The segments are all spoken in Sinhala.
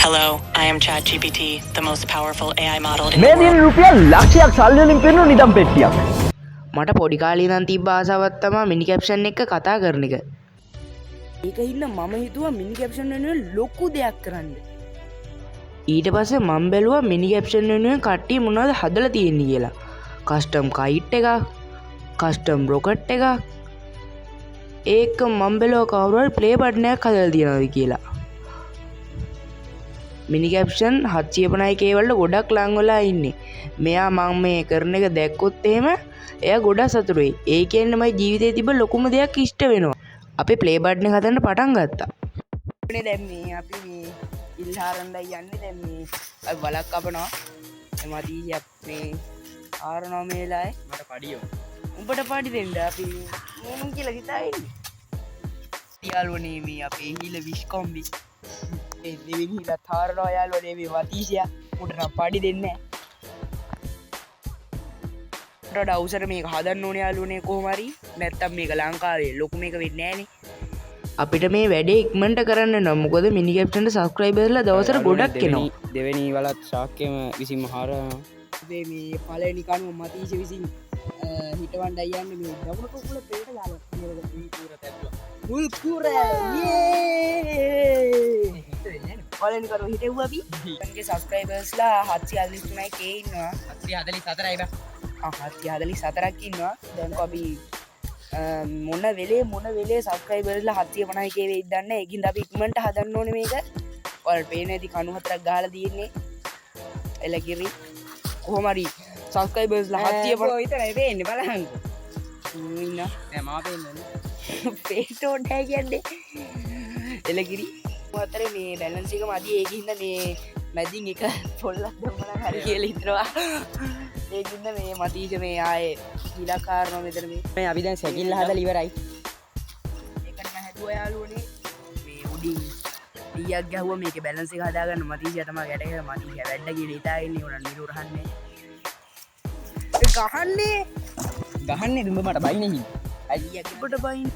Hello, I am ChatGPT, the most powerful AI model in the මේ දින world. රුපියල් ලක්ෂයක් සල්ලි වලින් පිරුණු නිදම් පෙට්ටියක්. මට පොඩි කාලේ ඉඳන් තිබ්බ ආසාවක් තමයි මිනි කැප්ෂන් එක කතා කරන එක. ඒක හින්දා මම හිතුවා මිනි කැප්ෂන් වෙනුවෙන් ලොකු දෙයක් කරන්න. ඊට පස්සේ මම බැලුවා මිනි කැප්ෂන් වෙනුවෙන් කට්ටිය මොනවද හදලා තියෙන්නේ කියලා. කස්ටම් කයිට් එකක්, කස්ටම් රොකට් එකක්. ඒක මම බැලුවා කවුරු හරි ප්ලේ බටන් එකක් හදලා තියනවාද කියලා. මිනි කැප්ෂන් 750k වලට ගොඩක් ලං වෙලා ඉන්නේ. මෙයා මම මේ කරන එක දැක්කොත් එහෙම එයා ගොඩක් සතුටු වෙයි. ඒ කියන්නේ මගේ ජීවිතේ තිබ්බ ලොකුම දෙයක් ඉෂ්ට වෙනවා. අපි ප්ලේ බටන් එක හදන්න පටන් ගත්තා. දැන් මේ අපි මේ ඉල්හාරන්දයි යන්නේ දැන් මේ අපි බලක් කපනවා. එමාදීයක් මේ ආරනවා මේ වෙලාවේ මට පඩියෝ. උඹට පඩි දෙන්න අපි මොමුන් කියලා හිතාගෙන ඉන්නේ. යාළුවනේ මේ අපේ හිල විශ්කොම්බි දෙවිනි හිලා තාරනවා යාළුවනේ මේ වතීසියා උඩ නම් පඩි දෙන්නේ නැහැ. ඩ අවසර මේක හදන්න ඕනේ යාළුවනේ කොහොම හරි නැත්තම් මේක ලංකාවේ ලොකු මේක වෙන්නේ නැහනේ. අපිට මේ වැඩේ ඉක්මනට කරන්න නම් මොකද මිනි කැප්ෂන්ට සබ්ස්ක්‍රයිබර්ස්ලා දවසට ගොඩක් එනවා. දෙවෙනි වලත් ශාක්‍යම විසින්ම හාරනවා. මේ පළවෙනි කණුව මතීෂ විසින් හිටවන්න යන්නේ මේ දකුණු කුකුල පෙරට දාලා මුල් කුර පළවෙනි කණුව හිටෙව්වා අපි. මගේ සබ්ස්ක්‍රයිබර්ස්ලා 743k ඉන්නවා. 744යි බා. 744ක් ඉන්නවා. දැන් අපි මොන වෙලේ සබ්ස්ක්‍රයිබර්ස්ලා 750k වෙයිද දන්නේ නැහැ. ඒකින්ද අපි ඉක්මනට හදන්න ඕනේ මේක. ඔයාලට පේන ඇති කණු හතරක් ගහලා තියෙන්නේ. එලකිරි කොහොම හරි සබ්ස්ක්‍රයිබර්ස්ලා 750 විතරයි වෙන්නේ බලහන්කෝ. ඉන්න නෑ මම පෙන්නන්නේ. පේටෝඩ් නැහැ කියන්නේ. එලකිරි අතරේ මේ බැලන්ස් එක මදි ඒකින්ද මේ මැදින් එක පොල්ලක් දැම්මනම් හරි කියලා හිතනවා. ඒකින්ද මේ මතීෂ මේ ආයේ හිලා කාරණා මෙතන මේ අපි දැන් සැකිල්ල හදලා ඉවරයි. ඒකට මම හැදුවා යාළුවනේ මේ උඩින් ඩීයක් ගැහුවා මේකේ බැලන්ස් එක හදාගන්න මතීෂයා තමයි ගැට එක මතීෂයා වැඩ කියලා හිතාගෙන උනන් නිරූ රහන්නේ. ගහන්නේ දුඹ මට බයිනේ හින්. අයියා කිපට බයින්.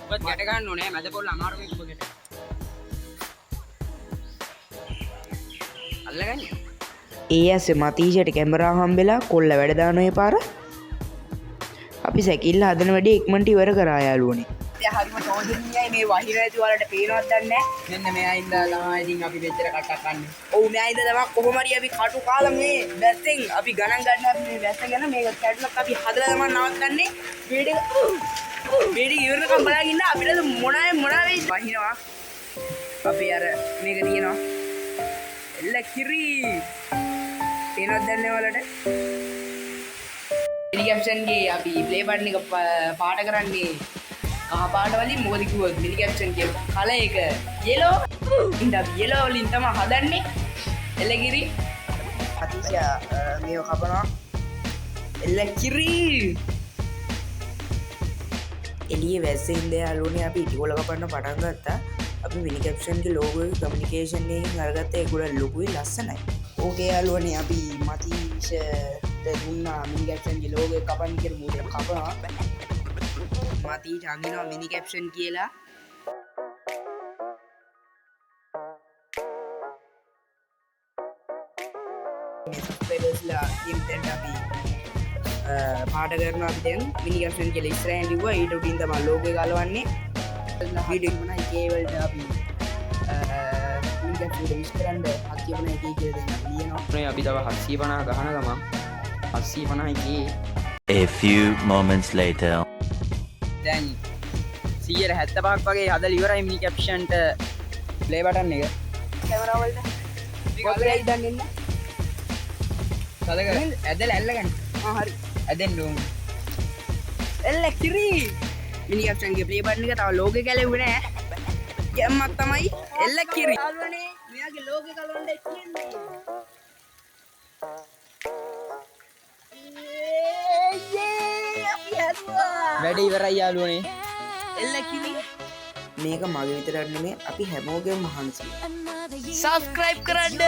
ඔබත් ගැට ගන්න ඕනේ මැද පොල් අමාරු මේක ඔබ ගැට. අල්ලගන්නේ. ඒ ඇස්සේ මතීෂයට කැමරා හම්බෙලා කොල්ල වැඩ දානවා ඒ පාර. අපි සැකිල්ල හදන වැඩේ ඉක්මනට ඉවර කරා යාළුවනේ. දැන් හරිම තෝජනියයි මේ වහිර ඇති වලට පේනවත් දන්නේ නැහැ. මෙන්න මෙයා ඉඳලා තමයි ඉතින් අපි මෙච්චර කටක් කන්නේ. ඔව් මෙයා ඉඳලා තමයි කොහොම හරි අපි කටු කාලා මේ වැස්සෙන් අපි ගණන් ගන්න අපි මේ වැස්ස ගැන මේක කැඩලක් අපි හදලා තමයි නවත්තන්නේ. වීඩියෝ ඉවරනකම් බලන් ඉන්න අපිට මොන වෙයි වහිනවා. අපි අර මේක තියෙනවා. එල්ල කිරි පේනවත් දන්නේ වලට මිනි කැප්ෂන්ගේ අපි ප්ලේ බටන් එක පාට කරන්නේ කහ පාට වලින් මොකද කිව්වොත් මිනි කැප්ෂන්ගේ කලර් එක yellow ඉතින් අපි yellow වලින් තමයි හදන්නේ එල්ල කිරි අතිශය මේව කපනවා එල්ල කිරි එළියේ වැස්සේ ඉඳ යාළුවනේ අපි ඉටිකොල කපන්න පටන් ගත්තා. අපි මිනි කැප්ෂන්ගේ ලෝගෝ එක කමියුනිකේෂන් එකෙන් අරගත්ත ඒක ගොඩක් ලොකුයි ලස්සනයි. ඕකේ යාළුවනේ අපි මතීෂට දුන්නා මිනි කැප්ෂන්ගේ ලෝගෝ එක කපන්න කියලා මූට කපනවා. මතීෂ අඳිනවා මිනි කැප්ෂන් කියලා. සබ්ස්ක්‍රයිබර්ස්ලා ඉන්ටර්නෙට් අපි පාට කරනවා අපි දැන් මිනි කැප්ෂන් කියලා ඉස්සරහින් ලිව්වා. ඊට උඩින් තමයි ලෝගෝ එක ගලවන්නේ. වීඩියෝ එක මොනයි ඒ වලට අපි මිනි කැප්ෂන් එක විස්තරන්න 750k කියලා දැන් අපි ලියනවා. මේ අපි තව 750 ගහන ගමන් 750k A few moments later. දැන් 175ක් වගේ හදලා ඉවරයි මිනි කැප්ෂන්ට ප්ලේ බටන් එක. කැමරා වලට කොපිරයිට් දාන්න ඉන්න. සද කර ඇදලා ඇල්ලගන්න. හරි. ඇදෙන්න ඕන. එල්ල කිරි මිනි කැප්ෂන්ගේ ප්ලේ බටන් එක තව ලෝගෝ එක ගැලෙන්නේ නැහැ. යම්මක් තමයි එල්ල කිරි. යාළුවනේ මෙයාගේ ලෝගෝ එක ගලවන්න කියන්නේ. වැඩ ඉවරයි යාළුවනේ. එල්ල කිරි මේක මගේ විතරක් නෙමෙයි අපි හැමෝගෙම මහන්සිය. සබ්ස්ක්‍රයිබ් කරන්න.